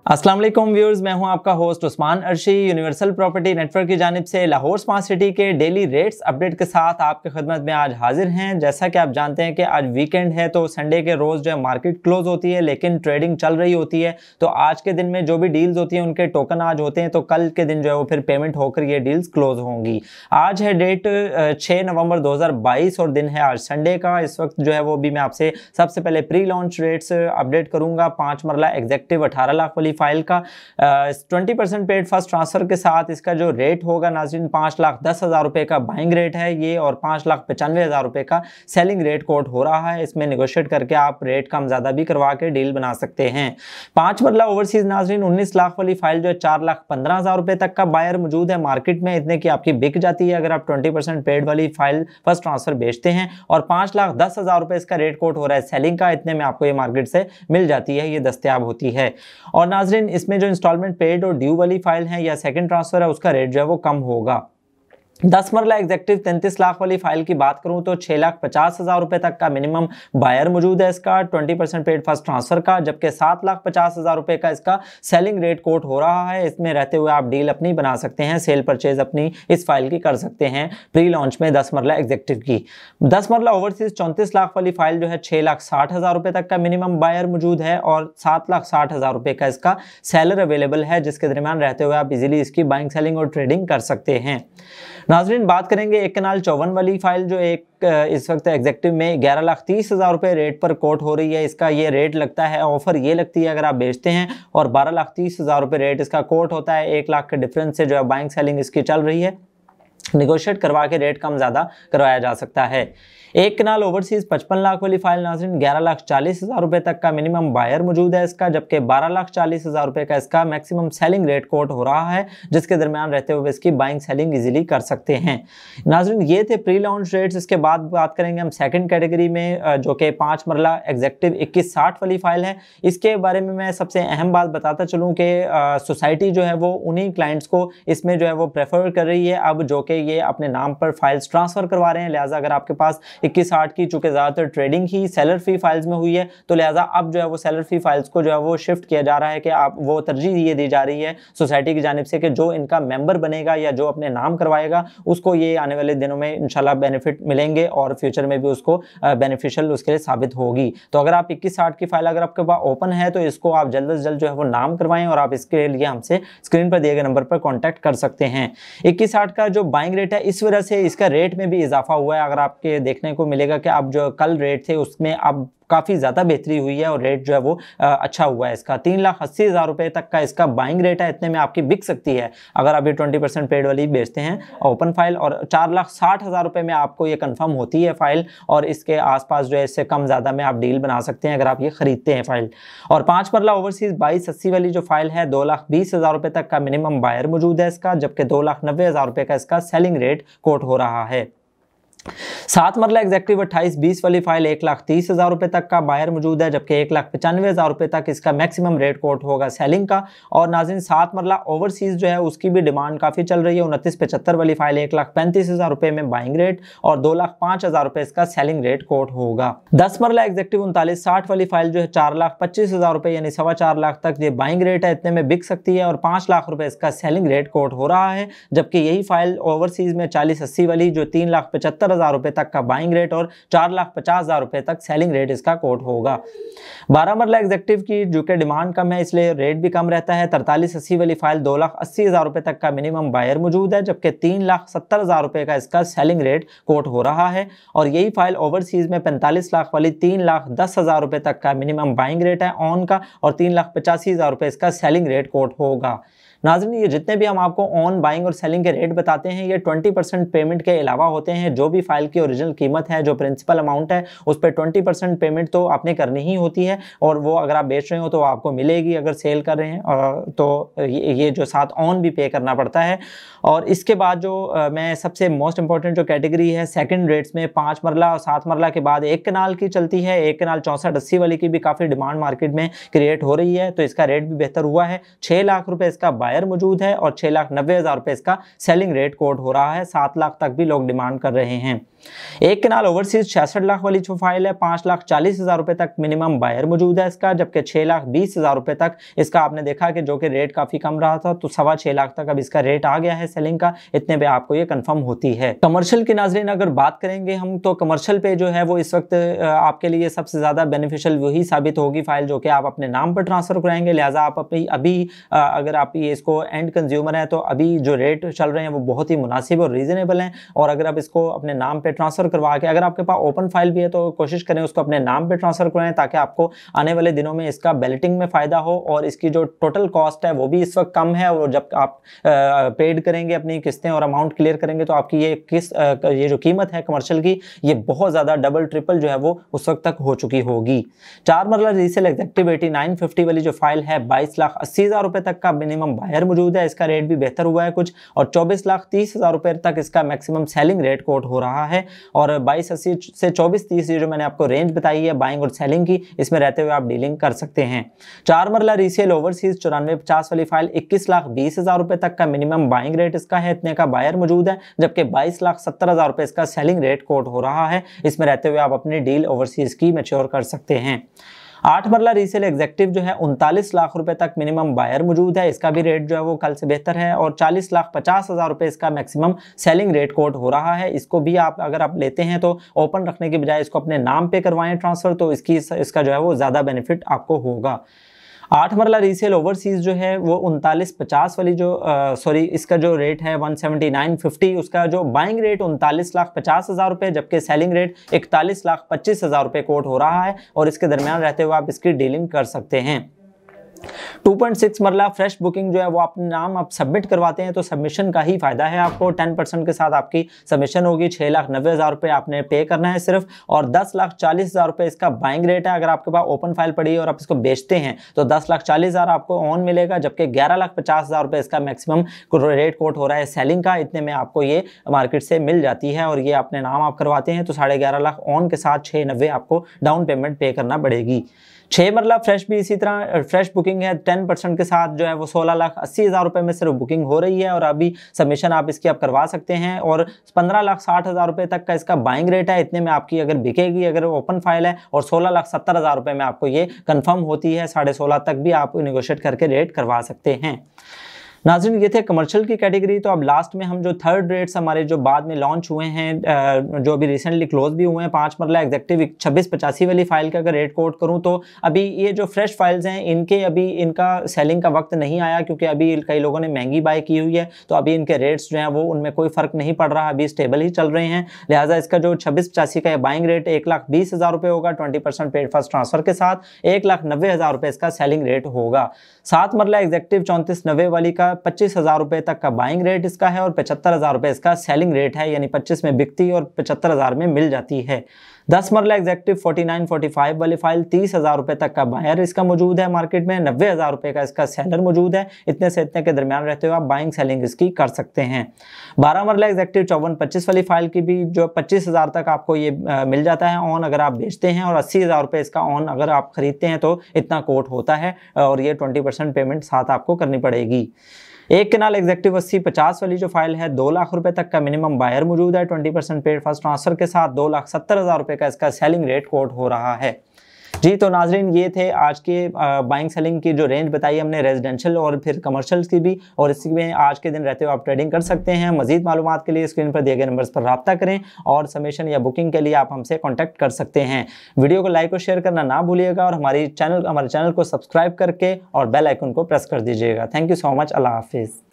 अस्सलाम वालेकुम व्यूअर्स, मैं हूं आपका host Usman Arshi. Universal property network की जानिब से लाहौर स्मार्ट सिटी के डेली रेट्स अपडेट के साथ आपकी खिदमत में आज हाजिर हैं। जैसा कि आप जानते हैं कि आज वीकेंड है तो संडे के रोज़ जो है मार्केट क्लोज होती है, लेकिन ट्रेडिंग चल रही होती है। तो आज के दिन में जो भी डील्स होती हैं उनके टोकन आज होते हैं, तो कल के दिन जो है वो फिर पेमेंट होकर ये डील्स क्लोज होंगी। आज है डेट 6 नवंबर 2022 और दिन है आज संडे का। इस वक्त जो है वो भी मैं आपसे सबसे पहले प्री लॉन्च रेट्स अपडेट करूंगा। 5 मरला एग्जेक्टिव 18 लाख वाली फाइल का 20% पेड फर्स्ट ट्रांसफर के साथ इसका जो रेट होगा नाज़रीन 5,10,000 रुपए का बाइंग रेट है ये, और 5,95,000 रुपए का सेलिंग रेट कोट हो रहा है। इसमें नेगोशिएट करके आप रेट कम ज्यादा भी करवा के डील बना सकते हैं। 5 मरला ओवरसीज नाज़रीन 19 लाख वाली फाइल जो है 4,15,000 रुपए तक का बायर मौजूद है मार्केट में, इतने की आपकी बिक जाती है अगर आप 20% पेड वाली फाइल फर्स्ट ट्रांसफर बेचते हैं। और 5,10,000 रुपए इसका रेट कोट हो रहा है सेलिंग का, इतने में आपको ये मार्केट से मिल जाती है, ये दस्तयाब होती है। और नाज़रीन इसमें जो इंस्टॉलमेंट पेड और ड्यू वाली फाइल है या सेकंड ट्रांसफर है उसका रेट जो है वो कम होगा। 10 मरला एग्जेक्टिव 33 लाख वाली फाइल की बात करूं तो 6,50,000 रुपए तक का मिनिमम बायर मौजूद है इसका 20% पेड फर्स्ट ट्रांसफर का, जबकि 7,50,000 रुपए का इसका सेलिंग रेट कोट हो रहा है। इसमें रहते हुए आप डील अपनी बना सकते हैं, सेल परचेज अपनी इस फाइल की कर सकते हैं प्री लॉन्च में 10 मरला एग्जेक्टिव की। 10 मरला ओवरसीज 34 लाख वाली फाइल जो है 6,60,000 रुपए तक का मिनिमम बायर मौजूद है और 7,60,000 रुपए का इसका सेलर अवेलेबल है, जिसके दरमियान रहते हुए आप इजीली इसकी बाइंग सेलिंग और ट्रेडिंग कर सकते हैं। नाज़रीन बात करेंगे 1 कनाल 54 वाली फाइल जो इस वक्त एग्जेक्टिव में 11,30,000 रुपए रेट पर कोट हो रही है। इसका ये रेट लगता है, ऑफर ये लगती है अगर आप बेचते हैं, और 12,30,000 रुपए रेट इसका कोट होता है। 1 लाख के डिफरेंस से जो है बाइंग सेलिंग इसकी चल रही है, निगोशिएट करवा के रेट कम ज्यादा करवाया जा सकता है। 1 कनाल ओवरसीज 55 लाख वाली फाइल नाज़रीन 11,40,000 रुपए तक का मिनिमम बायर मौजूद है इसका, जबकि 12,40,000 रुपए का इसका मैक्सिमम सेलिंग रेट कोट हो रहा है, जिसके दरमियान रहते हुए इसकी बाइंग सेलिंग इजीली कर सकते हैं। नाज़रीन ये थे प्री लॉन्च रेट्स। इसके बाद बात करेंगे हम सेकंड कैटेगरी में जो कि 5 मरला एग्जेक्टिव 2160 वाली फाइल है। इसके बारे में मैं सबसे अहम बात बताता चलूँ कि सोसाइटी जो है वो उन्हीं क्लाइंट्स को इसमें जो है वो प्रेफर कर रही है अब, जो कि ये अपने नाम पर फाइल्स ट्रांसफर करवा रहे हैं। लिहाजा अगर आपके पास 2160 की, चूंकि ज्यादातर ट्रेडिंग ही सेलर फी फाइल्स में हुई है, तो लिहाजा अब जो है वो सेलर फी फाइल्स को जो है वो शिफ्ट किया जा रहा है कि आप वो तरजीह ये दी जा रही है सोसाइटी की जानिब से कि जो इनका मेंबर बनेगा या जो अपने नाम करवाएगा उसको ये आने वाले दिनों में इंशाल्लाह बेनिफिट मिलेंगे और फ्यूचर में भी उसको बेनिफिशियल उसके लिए साबित होगी। तो अगर आप 2160 की फाइल अगर आपके पास ओपन है तो इसको आप जल्द से जल्द जो है वो नाम करवाएं, और आप इसके लिए हमसे स्क्रीन पर दिए गए नंबर पर कॉन्टैक्ट कर सकते हैं। 2160 का जो बाइंग रेट है इस वजह से इसका रेट में भी इजाफा हुआ है। अगर आपके देखने को मिलेगा कि अब जो कल रेट थे उसमें अब काफ़ी ज़्यादा बेहतरी हुई है और रेट जो है वो अच्छा हुआ है इसका। 3,80,000 रुपए तक का इसका बाइंग रेट है, इतने में आपकी बिक सकती है अगर आप ये 20% पेड वाली बेचते हैं ओपन फाइल, और 4,60,000 रुपए में आपको ये कंफर्म होती है फाइल, और इसके आसपास जो है इससे कम ज़्यादा में आप डील बना सकते हैं अगर आप ये खरीदते हैं फाइल। और 5 मरला ओवरसीज 2280 वाली जो फाइल है 2,20,000 रुपए तक का मिनिमम बायर मौजूद है इसका, जबकि 2,90,000 रुपए का इसका सेलिंग रेट कोट हो रहा है। 7 मरला एग्जेक्टिव 2820 वाली फाइल 1,30,000 रुपए तक का बायर मौजूद है, जबकि 1,95,000 रुपए तक इसका मैक्सिमम रेट कोट होगा सेलिंग का। और नाज़रीन 7 मरला ओवरसीज जो है उसकी भी डिमांड काफी चल रही है। 2975 वाली फाइल 1,35,000 रुपए में बाइंग रेट और 2,05,000 रुपए इसका सेलिंग रेट कोट होगा। 10 मरला एग्जेक्टिव 3960 वाली फाइल जो है 4,25,000 रुपए यानी 4.25 लाख तक ये बाइंग रेट है, इतने में बिक सकती है, और 5 लाख रुपए इसका सेलिंग रेट कोट हो रहा है। जबकि यही फाइल ओवरसीज में 4080 वाली जो 3,75,000 रुपए तक का बाइंग रेट और 4,50,000 रुपए तक सेलिंग रेट इसका कोट होगा। 12 मरला एग्जेक्टिव की जो कि डिमांड कम है इसलिए रेट भी कम रहता है। 4380 वाली फाइल 2,80,000 रुपए तक का मिनिमम बायर मौजूद है, जबकि 3,70,000 रुपए का इसका सेलिंग रेट कोट हो रहा है। और यही फाइल ओवरसीज में 45 लाख वाली 3,10,000 रुपए तक का मिनिमम बाइंग रेट है ऑन का, और 3,85,000 रुपए इसका सेलिंग रेट कोट होगा। नाज़रीन ये जितने भी हम आपको ऑन बाइंग और सेलिंग के रेट बताते हैं ये 20% पेमेंट के अलावा होते हैं। जो भी फाइल की ओरिजिनल कीमत है, जो प्रिंसिपल अमाउंट है, उस पर 20% पेमेंट तो आपने करनी ही होती है, और वो अगर आप बेच रहे हो तो आपको मिलेगी, अगर सेल कर रहे हैं तो ये जो साथ ऑन भी पे करना पड़ता है। और इसके बाद जो मैं सबसे मोस्ट इंपॉर्टेंट जो कैटेगरी है सेकंड रेट्स में 5 मरला और 7 मरला के बाद 1 कनाल की चलती है। 1 कनाल 6480 वाली की भी काफ़ी डिमांड मार्केट में क्रिएट हो रही है, तो इसका रेट भी बेहतर हुआ है। 6 लाख रुपए इसका बायर मौजूद है और 6,90,000 रुपये इसका सेलिंग रेट कोट हो रहा है। 7 लाख तक भी लोग डिमांड कर रहे हैं। एक कनाल ओवरसीज 66 लाख वाली जो फाइल है 5,40,000 रुपए तक मिनिमम बायर मौजूद है इसका, जबकि 6,20,000 रुपए तक इसका आपने देखा कि जो कि रेट काफी कम रहा था, तो 6.25 लाख तक अब इसका रेट आ गया है सेलिंग का। इतने पे आपको ये कंफर्म होती है। कमर्शियल की नाजरीन अगर बात करेंगे हम, तो कमर्शियल पे जो है वो इस वक्त आपके लिए सबसे ज्यादा बेनिफिशियल वही साबित होगी फाइल जो कि आप अपने नाम पर ट्रांसफर कराएंगे। लिहाजा आप अपनी अभी अगर आप ये इसको एंड कंज्यूमर है तो अभी जो रेट चल रहे हैं वो बहुत ही मुनासिब और रीजनेबल हैं। और अगर आप इसको अपने नाम पे ट्रांसफर करवा के, अगर आपके पास ओपन फाइल भी है तो कोशिश करें उसको अपने नाम पे ट्रांसफर कराएं, ताकि आपको आने वाले दिनों में इसका बैलेटिंग में फायदा हो और इसकी जो टोटल कॉस्ट है वो भी इस वक्त कम है। और जब आप पेड करेंगे अपनी किस्तें और अमाउंट क्लियर करेंगे तो आपकी ये जो कीमत है कमर्शियल की, ये बहुत ज्यादा डबल ट्रिपल जो है वो उस वक्त तक हो चुकी होगी। 4 मरला रीसेल एग्जेक्टिव 8950 वाली जो फाइल है 22,80,000 रुपए तक का मिनिमम बायर मौजूद है। इसका रेट भी बेहतर हुआ है कुछ, और 24,30,000 रुपए तक इसका मैक्सिमम सेलिंग रेट कोट हो रहा है। और 2280 से 2430 जो मैंने आपको रेंज बताई है बाइंग और सेलिंग की, इसमें रहते हुए आप डीलिंग कर सकते हैं। 4 मरला रीसेल ओवरसीज 9450 वाली फाइल 21,20,000 रुपए तक का मिनिमम बाइंग रेट इसका है, इतने का बायर मौजूद है, जबकि 22,70,000 रुपए इसका सेलिंग रेट कोट हो रहा है। इसमें रहते हुए आप अपनी डील ओवरसीज की मैच्योर कर सकते हैं। 8 मरला रीसेल एग्जेक्टिव जो है 39 लाख रुपए तक मिनिमम बायर मौजूद है, इसका भी रेट जो है वो कल से बेहतर है, और 40,50,000 रुपए इसका मैक्सिमम सेलिंग रेट कोट हो रहा है। इसको भी आप अगर आप लेते हैं तो ओपन रखने के बजाय इसको अपने नाम पे करवाएं ट्रांसफर, तो इसका जो है वो ज्यादा बेनिफिट आपको होगा। 8 मरला रीसेल ओवरसीज जो है वो 3950 वाली जो इसका जो रेट है 17950, उसका जो बाइंग रेट 39,50,000 रुपए, जबकि सेलिंग रेट 41,25,000 रुपए कोट हो रहा है, और इसके दरमियान रहते हुए आप इसकी डीलिंग कर सकते हैं। 2.6 मरला फ्रेश बुकिंग जो है वो अपने नाम आप सबमिट करवाते हैं तो सबमिशन का ही फायदा है आपको। 10% के साथ आपकी सबमिशन होगी। 6,90,000 रुपए आपने पे करना है सिर्फ, और 10,40,000 रुपए इसका बाइंग रेट है। अगर आपके पास ओपन फाइल पड़ी है और आप इसको बेचते हैं तो 10,40,000 आपको ऑन मिलेगा, जबकि 11,50,000 रुपए इसका मैक्सिमम रेट कोट हो रहा है सेलिंग का। इतने में आपको ये मार्केट से मिल जाती है, और ये अपने नाम आप करवाते हैं तो 11.5 लाख ऑन के साथ 690 आपको डाउन पेमेंट पे करना पड़ेगी। 6 मरला फ्रेश भी इसी तरह फ्रेश बुकिंग है, 10% के साथ जो है वो 16,80,000 रुपए में सिर्फ बुकिंग हो रही है, और अभी सबमिशन आप इसकी आप करवा सकते हैं। और 15,60,000 रुपए तक का इसका बाइंग रेट है, इतने में आपकी अगर बिकेगी, अगर ओपन फाइल है, और 16,70,000 रुपए में आपको ये कंफर्म होती है। 16.5 तक भी आप नेगोशिएट करके रेट करवा सकते हैं। नाज़रीन ये थे कमर्शियल की कैटेगरी। तो अब लास्ट में हम जो थर्ड रेट्स हमारे जो बाद में लॉन्च हुए हैं, जो अभी रिसेंटली क्लोज भी हुए हैं, 5 मरला एग्जेक्टिव 2685 वाली फाइल का अगर रेट कोट करूं तो अभी ये जो फ्रेश फाइल्स हैं इनके अभी इनका सेलिंग का वक्त नहीं आया, क्योंकि अभी कई लोगों ने महंगी बाय की हुई है, तो अभी इनके रेट्स जो हैं वो उनमें कोई फर्क नहीं पड़ रहा, अभी स्टेबल ही चल रहे हैं। लिहाजा इसका जो 2685 का बाइंग रेट 1,20,000 रुपये होगा 20% पेड फर्स्ट ट्रांसफर के साथ, 1,90,000 रुपये इसका सेलिंग रेट होगा। 7 मरला एग्जेक्टिव 3490 वाली का 25,000 रुपए तक का बाइंग रेट इसका है, और 75,000 रुपए इसका सेलिंग रेट है, यानी 25 में बिकती और 75,000 में मिल जाती है। 10 मरला एग्जेक्टिव 4945 वाली फाइल 30,000 रुपए तक का बायर इसका मौजूद है मार्केट में, 90,000 रुपए का इसका सेलर मौजूद है। इतने से इतने के दरमियान रहते हुए आप बाइंग सेलिंग इसकी कर सकते हैं। 12 मरला एग्जेक्टिव 5425 वाली फाइल की भी जो 25,000 तक आपको ये मिल जाता है ऑन अगर आप बेचते हैं, और 80,000 रुपए इसका ऑन अगर आप खरीदते हैं तो इतना कोट होता है, और ये 20% पेमेंट साथ आपको करनी पड़ेगी। एक कनाल एग्जेक्टिव 8050 वाली जो फाइल है 2 लाख रुपए तक का मिनिमम बायर मौजूद है, 20% पेड फर्स्ट ट्रांसफर के साथ 2,70,000 रुपए का इसका सेलिंग रेट कोट हो रहा है। जी तो नाजरीन ये थे आज के बाइंग सेलिंग की जो रेंज बताई हमने रेजिडेंशियल और फिर कमर्शियल की भी, और इसी में आज के दिन रहते हुए आप ट्रेडिंग कर सकते हैं। मजीद मालूमात के लिए स्क्रीन पर दिए गए नंबर्स पर रब्ता करें, और सबमिशन या बुकिंग के लिए आप हमसे कॉन्टैक्ट कर सकते हैं। वीडियो को लाइक और शेयर करना ना भूलिएगा, और हमारे चैनल को सब्सक्राइब करके और बेल आइकन को प्रेस कर दीजिएगा। Thank you so much. अल्लाह हाफिज़।